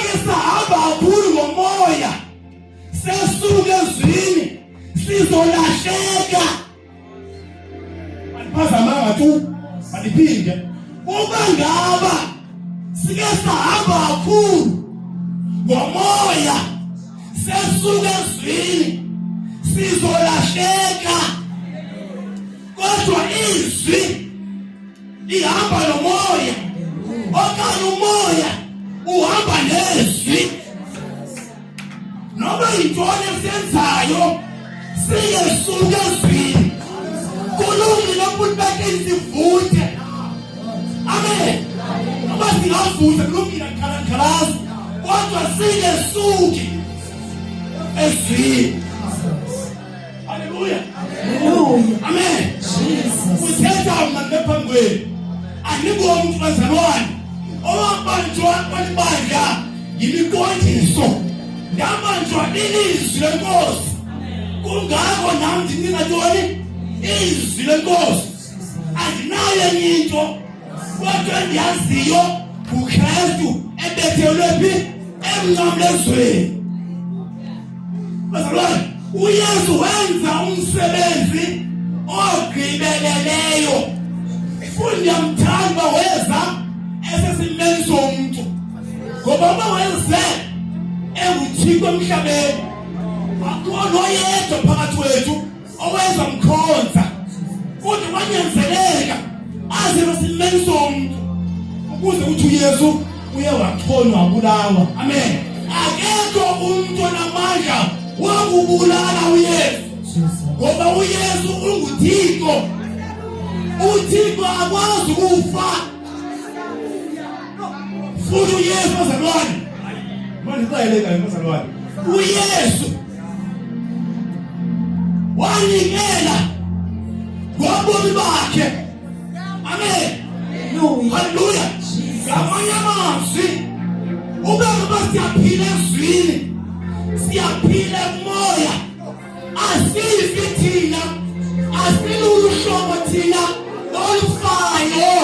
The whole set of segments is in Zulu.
Sake sahamba kakhulu ngomoya sesuke ezwini sizolahleka. Maniphazamanga tu maniphinde uma ngaba sike sahamba kakhulu ngomoya sesuke ezwini sizolahleka, kodwa izwi lihamba nomoya, okanye umoya uhamba nezwi. Noma yintoni esenzayo singesuke ezwini, kulungile ukuthi beke sivuthe. Amen. Noma singavutha kulungile khalakalazi, kodwa singesuke ezwini. Hallelujah. Hallelujah. Amen. Jesus. Uthetha mangephambi anibona umfazalwane owabanjwa kwalibandla yimiqondiso yabanjwa ilizwi lenkosi. Kungakho nami ndingatoni izwi lenkosi andinayo into kodwa ndiyaziyo uKristu ebethelwe phi emnqamlezweni. Bazalwane, uYesu wenza umsebenzi ogqibeleleyo futhi yamthanda weza esesimeni somuntu, ngoba uma weze enguThixo emhlabeni akukho oyedwa phakathi kwethu owenza mkhonza, futhi kwanyanzeleka aze esesimeni somuntu ukuze uthi uYesu uye wathonywa wabulawa. Amen. Akekho umuntu onamandla wakubulala uYesu, ngoba uYesu unguThixo. uThixo akwazi ukufa. Futhi uYesu bazalwane, manje sayeleka bazalwane, uYesu wanikela ngobomi bakhe. Amen. Hallelujah. Ngamanye amazwi, uma siyaphila ezwini, siyaphila emoya, asifi thina, asiluhlobo thina olufayo.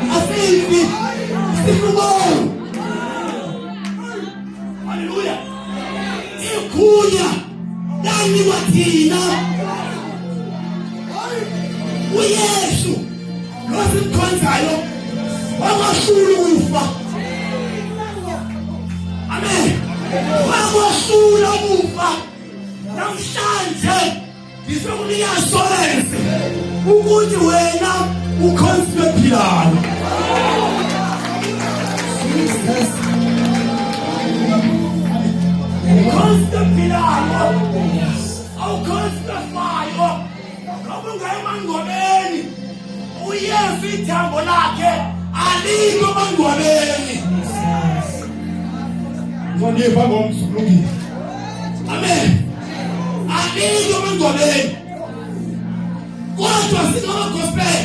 Asifi sikubona. Hallelujah. Ikunya dani wathina uYesu losimkhonzayo wamashulu ukufa. Amen. Wamashulu ukufa. Namhlanje ngizokunika assurance ukuthi wena ukhonzwe philana. Jesus. Ukhonzwe philana. Awukhonzwe fayo. Ngoba ungayemangcwabeni. uYesu ithambo lakhe alikho emangcwabeni. Ngoniva ngomsulungile. Amen. Alikho emangcwabeni. Kodwa singama gospel.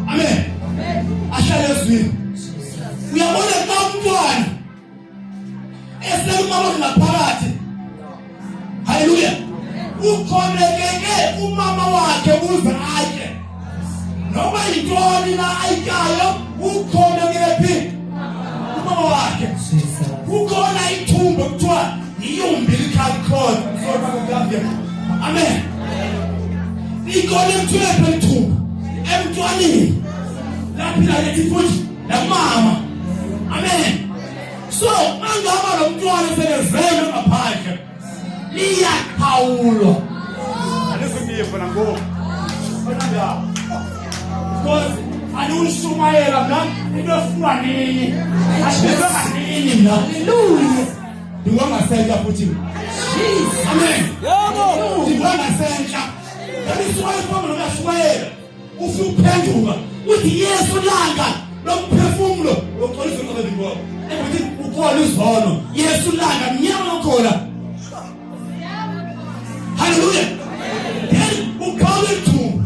Amen. Ahlale ezwini. Uyabona xa umntwana esemama ngaphakathi. Hallelujah. Ukhonekeke umama wakhe ukuze atye. Noma yintoni na ayikayo ukhonekeke phi umama wakhe. Kukhona ithumba kuthiwa yi-umbilical cord. Amen. Ikona emthweni ethumba emntwaneni laphila lethi futhi namama. Amen. So mangaba lo mntwana selezele ngaphandle liyakhawulwa. Alisifiwe na ngo. Kodwa because alushumayela mna indofuna nini? Ashibeka nini mna? Hallelujah. Ndiwangasentsha futhi. Jesus. Amen. Yebo. Ndiwangasentsha. Yabiswayo kwami noyashumayela. Ufuphenduka uthi Yesu langa lomphefumulo oxolisa ngoba ngibona. Ebuthi ukhola izono. Yesu langa mnyama okhona. Hallelujah. Ukhawule ithumba.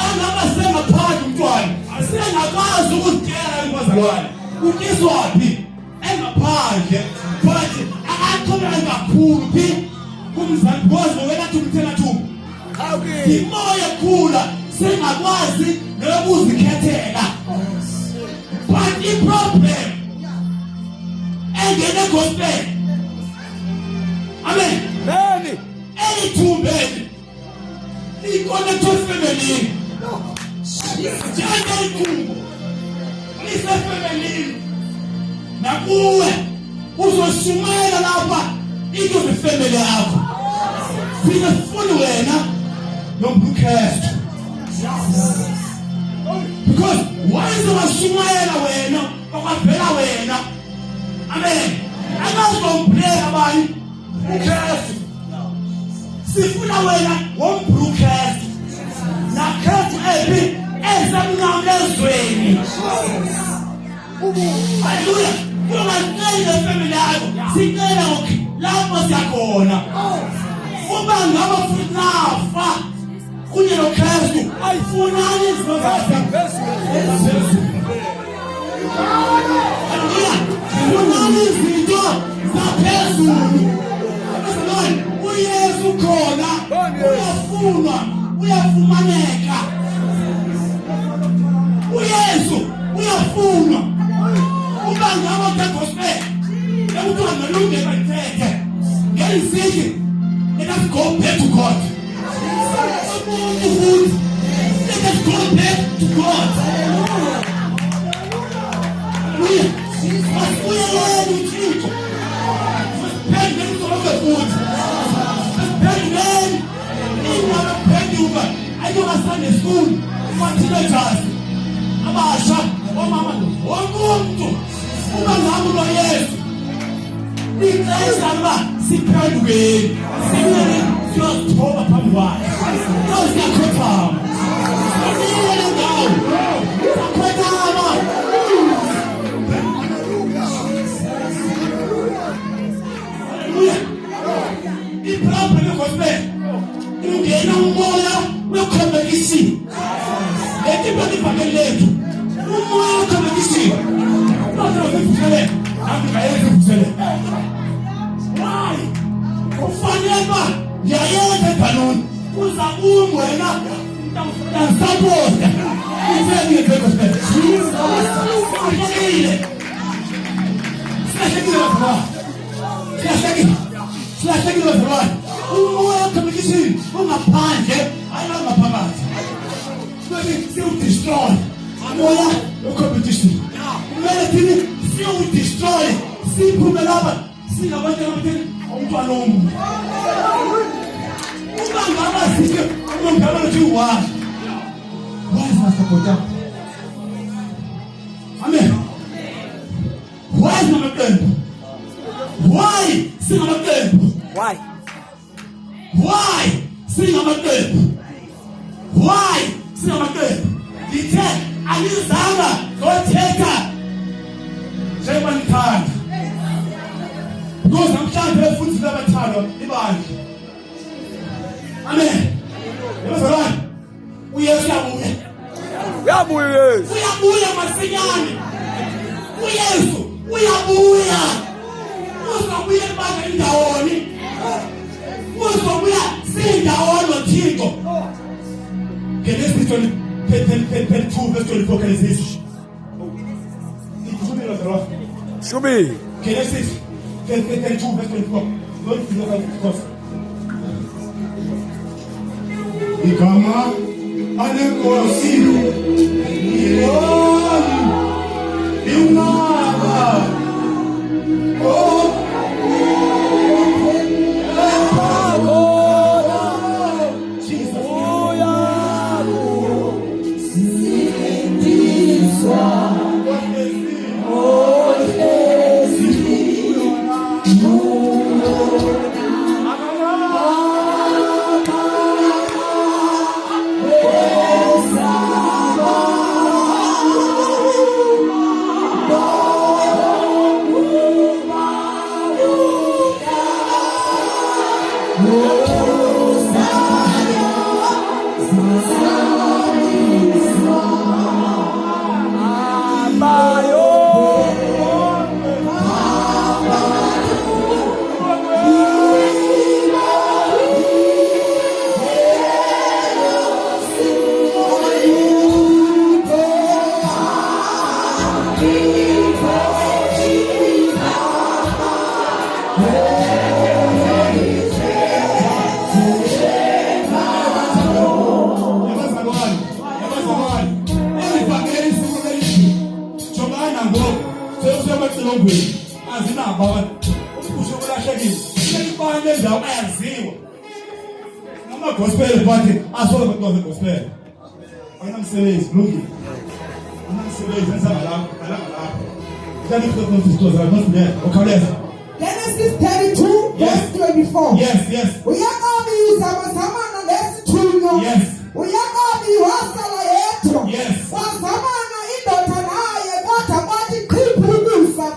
Angaba sengaphandle umntwana. Asengakwazi ukutshela bazalwane. Ukizwaphi? Engaphandle. Futhi akaqhubeka kuphi kumzali bozo wena tumthela thubu imoya khula sengakwazi nokuzikhethela but the problem engene gospel amen bani elithumbeni ikona family jana ikhumbo isefamily nakuwe uzoshumayela lapha into befamily yakho sifuna wena nombrukest because why is washumayela wena okavela wena amen akazomplela abani ukest sifuna wena wombrukest na kest ebi esamnamlezweni haleluya kungancela family yakho sicela lapho siyakhona uma ngaba futhi nafa kunye noKristu ayifunani izinto zakhe haleluya funani izinto zaphezulu uYesu khona uyafunwa uyafumaneka uYesu uyafunwa uma ngaba gospel ekuthiwa nolunge bayithethe ngeliziki let us go back to God. Let us go back to God. Hallelujah. Hallelujah. I go to Sunday school. For teenagers. Abasha, omama, omuntu. Uma ngamu lo Yesu. Ixesha liba siphendukeni. Sibone siyothoba phambi kwakhe. Siyakhothama. Siyele ngawo. Sakhothama. Hallelujah. Iprapha legospel. Ungena umoya wekhomekisi. Lethi bani lethu. Umoya wekhomekisi. Kodwa ngifuthelele. Angayezifuthelele. Why? Ufanele yayenze kanoni. Uza wena support. Ifike legospel. Siyile. Siyashekile bafana. Umoya wekhomekisi ungaphandle ayingaphakathi. Siwu destroy. Umoya wekhomekisi. Kumele thini siwu destroy. Siphume lapha singabantu abathini umntwana omunye. Uma ngaba sike unomphela uthi why? Why is my support up? Amen. Why is my temple? Why sing my temple? Why? Why sing my temple? Why sing my temple? Dithe alizama ngothetha njengoba nithanda. Because namhlanje futhi labathandwa ibandla. Amen. Yabona uYesu uyabuya. Uyabuya masinyane. uYesu uyabuya. Uzobuya ebandla indawoni. Uzobuya sindawoni Thixo. Genesis 22 verse 24 can this. Should be Genesis 22 verse 24. Don't you know because Ikama anekosi Imaba Oh entolongweni azinabo abantu ukusho kulahlekile ikubani lendawo ayaziwa noma gospel party asola abantu gospel ayinamsebenzi kulungile ayinamsebenzi enzakalapho alapho kanti kuzokusistoza nosinene okhawuleza Genesis 32 verse 24. Yes. Uyakabi uzamazamana lesithunywa. Yes. Uyakabi wasala yedwa. Yes. Wazamana indoda naye kodwa kwathi qhiphulusa.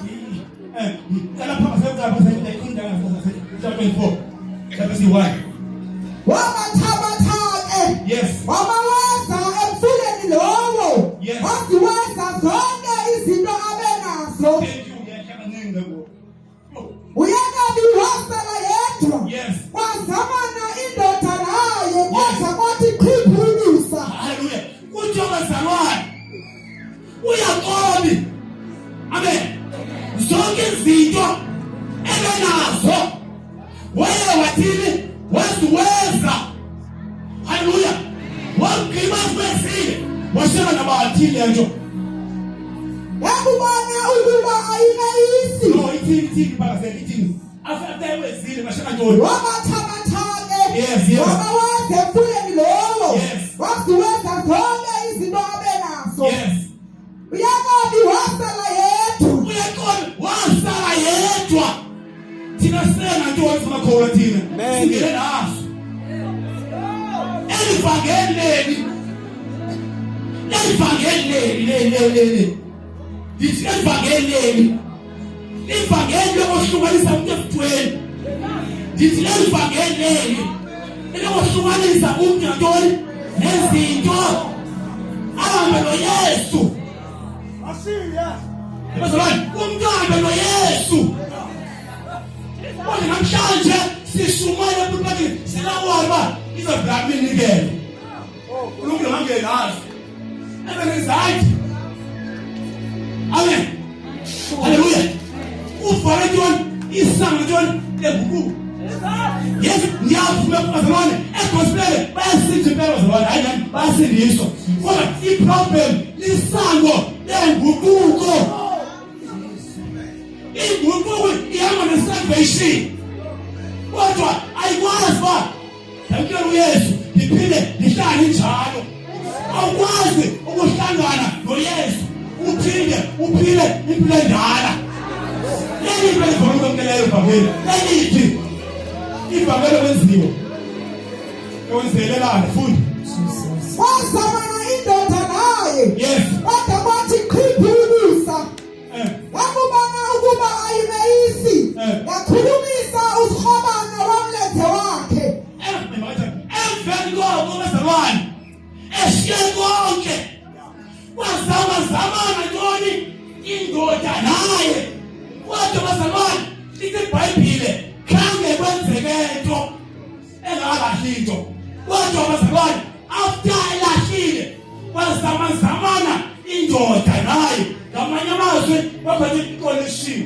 Wabathabatha ke. Yes. Wabaweza emfuleni lowo. Yes. Waziweza zonke izinto abenazo. Thank you. Uyakabi wasala yedwa. Yes. Wazamana indoda naye kodwa kwathi qhiphulusa. Hallelujah. Kujoba salwana. Uyakobi. Amen. Zonke izinto ebenazo. Weye wathini? Wasiweza. Hallelujah. Wangima kwesile. Washela nabathile nje. Yakubona ukuba ayinayisi. No, ithi bakasela ithi. After wezile bashela ntoni? Wabathabatha ke. Yes. Wabaweza emfuleni lowo. Yes. Waziweza zonke izinto abenazo. Yes. Uyakabi wasala yedwa. Uyakobi wasala yedwa. Thina sena nto wazimakhola thina. Singene naso. Elivangeleni dithi elivangeleni ivangeli lokuhlukanisa umuntu ebuthweni dithi elivangeleni lokuhlukanisa umuntu nantoni nezinto ahambe noYesu asiya bazalwane umuntu ahambe noYesu kodwa namhlanje sishumayela ukuthi bathi silawaba izabhlamini ke ulungu ngangena nazo ebenzathi amen haleluya ufarejon isangajon ebuku yes ngiyavuma bazalwane egospel bayasithi impela bazalwane hayi bayasindiswa kodwa iproblem lisango lenguquko inguquko ihamba nesalvation kodwa ayikwazi ba yamkela uYesu iphile lihlale njalo awukwazi ukuhlangana noYesu uphile impilo endala leli impilo zonke evangeli lelithi ivangeli wenziwe owenzelelana futhi Wazamana indoda naye. Yes. Kodwa kwathi qhiphulusa. Yakubona ukuba ayinayisi. Yakhulumisa uSihobana womlethe wakhe. Emveni koko bazalwane eshiye konke wazamana ntoni indoda naye kodwa bazalwane lithi iBhayibhile khange kwenzeke into engalahli into kodwa bazalwane after elahlile wazamana indoda naye ngamanye amazwi babheke iconnection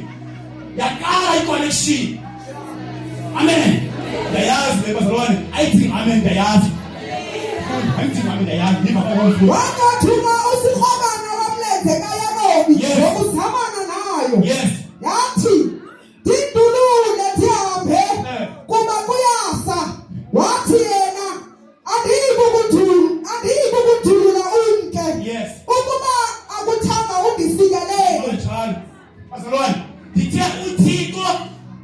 yakala iconnection amen ndayazi bazalwane ayithi amen ndayazi Wakathuma uSihobana womlethe kaYakobi ngokuzamana nayo. Yes. Yathi "Dindulule thihambe kuba kuyasa." Wathi yena andikukuthula unke. Yes. Ukuba akuthanga undisikelele. Bazalwane dithe uThixo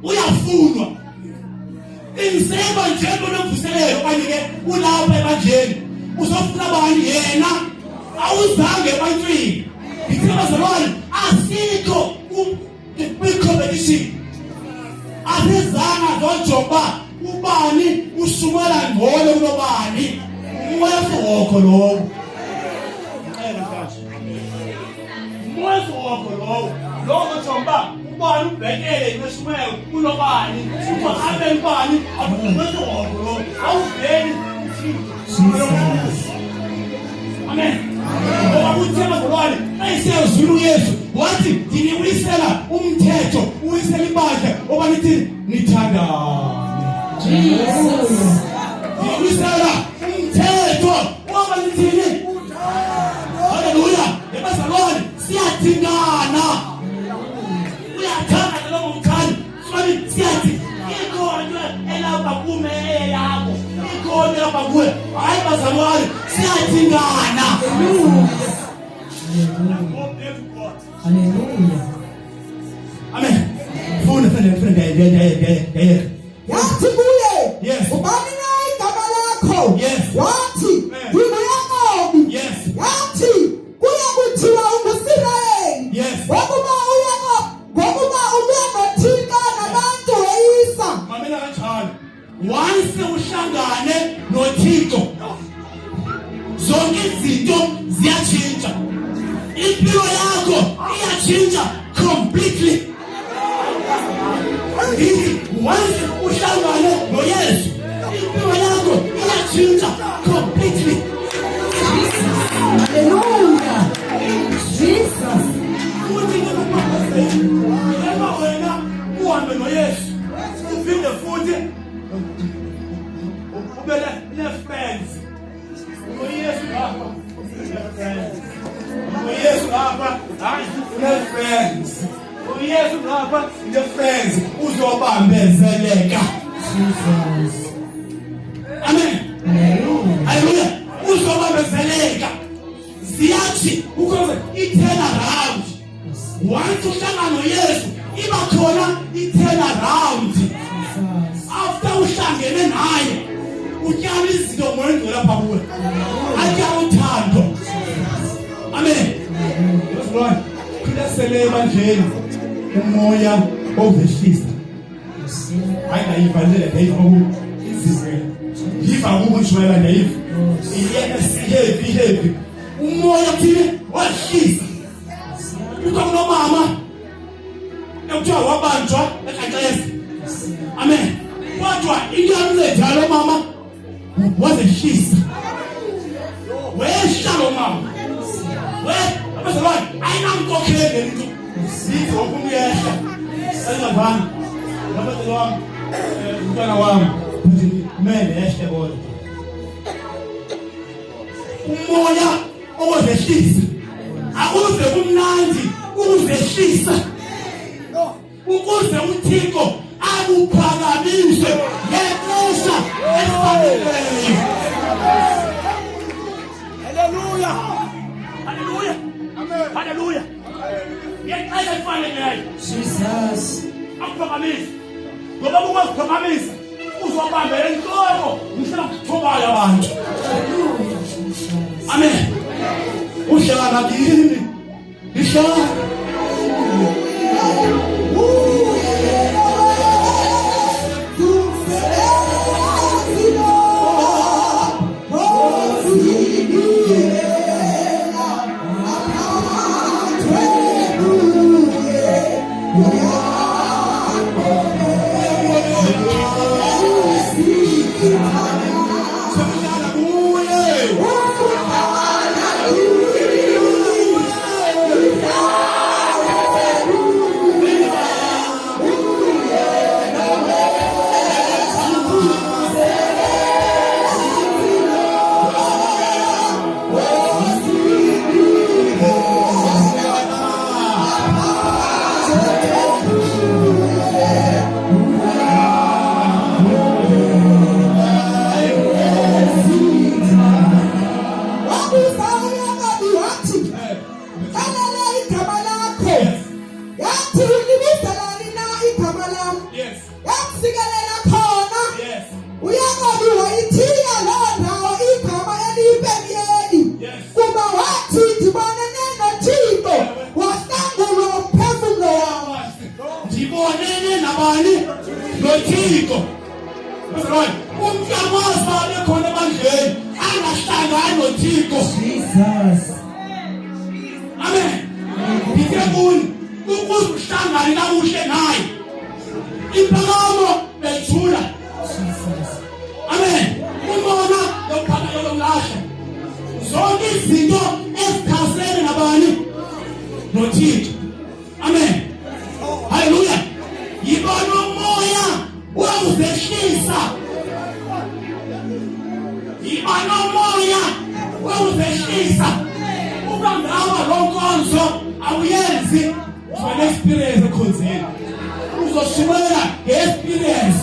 uyafunwa inseba njengonomvuselelo okanye ke ulapha ebandleni uzofuna bani yena awuzange ebantwini dithe bazalwane asikho kwi-competition asizanga zojoba ubani usumela ngcono kunobani umoya wokho lowo umoya wokho lowo jomba ubani ubhekele imeshumelo kunobani uhambe ubani abukumenze wokho lowo awuveli amen ngoba uthe bazalwane ayisezulu Yesu wathi nginiwisela umthetho uwisela ibandla oba nithi nithandane Jesus ngiwisela umthetho oba nithini haleluya bazalwane siyathindana inkoni lapha kuwe. Hayi bazalwane, siyathingana. Hallelujah. Amen. Phone friend. Yathi kuye, Yes. ubani na igama lakho? Yes. Wathi, Yes. nginguYakobi. Yes. Yathi kuye kuthiwa ungusirayeli. Yes. Ngokuba ubuya nothika nabantu weyisa. Mamela kanjalo. Once uhlangane noThixo, zonke izinto ziyatshintsha. Impilo yakho iyatshintsha completely. Once uhlangane noYesu, impilo yakho iyatshintsha completely. Hallelujah. Jesus. Futhi ema wena uhambe noYesu, uphinde futhi ubele ne-friends. UYesu lapha, ne-friends. UYesu lapha, hayi ne-friends. UYesu lapha, ne-friends. Uzobambezeleka. Jesus. Amen. Hallelujah. Uzobambezeleka. Ziyathi ukuze i-turn around. Once uhlangana noYesu, iba khona i-turn around. After uhlangene naye, utyala izinto ngoyedwa lapha kuwe. Atyala uthando. Amen. Yezibona, khulesele ebandleni umoya ovehlisa. Hayi ngayivalele ndayiva kubo. Izizwe. Yiva kubo nshwela ndayiva. Iyena siheavy. Umoya thile wahlisa. Ukhona mama ekuthiwa wabanjwa eKaxesi. Amen. Kodwa into yamncedalo mama wazehlisa. Wehla lo mama. Abazalwane ayinamkhokheli lento. Sithi wokumyehla. Ayingavanga. Abazalwane umntwana wami uthi kumele yehle kodwa. Umoya owehlisa. Akuze kumnandi ukuzehlisa. Ukuze uThixo akuphakamise ngexesha elifaneleyo. Hallelujah. Hallelujah. Amen. Hallelujah. Ngexesha elifaneleyo. Jesus. Akuphakamise. Ngoba ukuziphakamisa uzobamba enhloko umhlaba kuthobayo abantu. Amen. Uhlala kini. Ihlala. Jesus. Amen. Ngikebuni ukuze uhlangane namuhle naye. Impakamo bethula. Amen. Umbona lophakayo lomlahla. Zonke izinto ezikhasene nabani? NoThixo. Amen. Hallelujah. Yibona umoya wokuzehlisa. Yibona umoya wokuzehlisa. Ukangawa lonkonzo awuyenzi for experience ekhonzeni. Uzoshimela nge-experience.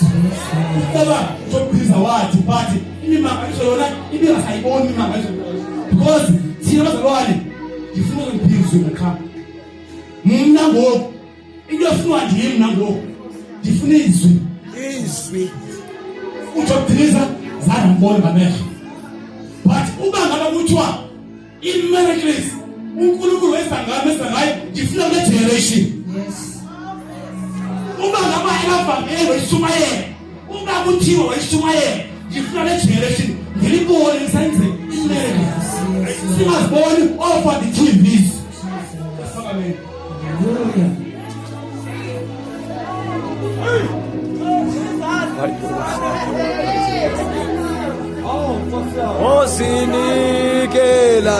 Usaba jobhiza wathi but imimangaliso yona ibingasayiboni imimangaliso because thina bazalwane ndifuna ukuphilisa ngekhaya mna ngoku into efunwa ndim mna ngoku ndifuna izwi uthothiliza zangibona ngamehlo but uba ngaba kuthiwa i-miracles uNkulunkulu wenza ngayo ndifuna le generation uba ngaba ingavangeli wayishumayela uba kuthiwa wayishumayela ndifuna le generation ngilibone lisenze i-miracles singaziboni over the TVs. Osinikela